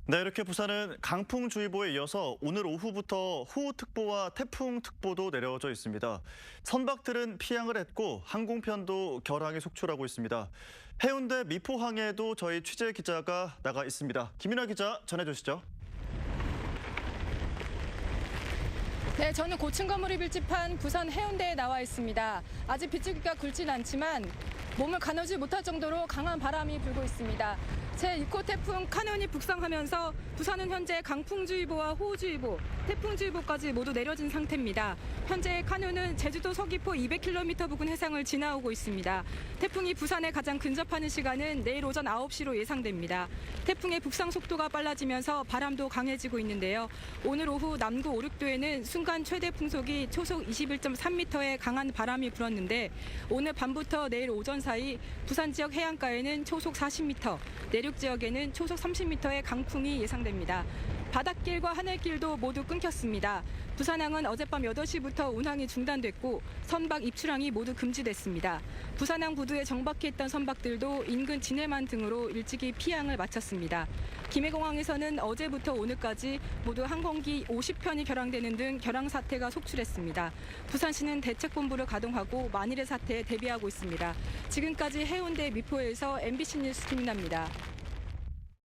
네, 이렇게 부산은 강풍주의보에 이어서 오늘 오후부터 호우특보와 태풍특보도 내려져 있습니다. 선박들은 피항을 했고 항공편도 결항에 속출하고 있습니다. 해운대 미포항에도 저희 취재 기자가 나가 있습니다. 김윤아 기자 전해주시죠. 네, 저는 고층 건물이 밀집한 부산 해운대에 나와 있습니다. 아직 빗줄기가 굵진 않지만 몸을 가누지 못할 정도로 강한 바람이 불고 있습니다. 제2호 태풍 카눈이 북상하면서 부산은 현재 강풍주의보와 호우주의보, 태풍주의보까지 모두 내려진 상태입니다. 현재 카눈은 제주도 서귀포 200km 부근 해상을 지나오고 있습니다. 태풍이 부산에 가장 근접하는 시간은 내일 오전 9시로 예상됩니다. 태풍의 북상 속도가 빨라지면서 바람도 강해지고 있는데요. 오늘 오후 남구 오륙도에는 순간 최대 풍속이 초속 21.3m의 강한 바람이 불었는데 오늘 밤부터 내일 오전 사이 부산 지역 해안가에는 초속 40m, 내륙 지역에는 초속 30m의 강풍이 예상됩니다. 바닷길과 하늘길도 모두 끊겼습니다. 부산항은 어젯밤 8시부터 운항이 중단됐고 선박 입출항이 모두 금지됐습니다. 부산항 부두에 정박해 있던 선박들도 인근 진해만 등으로 일찍이 피항을 마쳤습니다. 김해공항에서는 어제부터 오늘까지 모두 항공기 50편이 결항되는 등 결항 사태가 속출했습니다. 부산시는 대책본부를 가동하고 만일의 사태에 대비하고 있습니다. 지금까지 해운대 미포에서 MBC 뉴스 김민아입니다.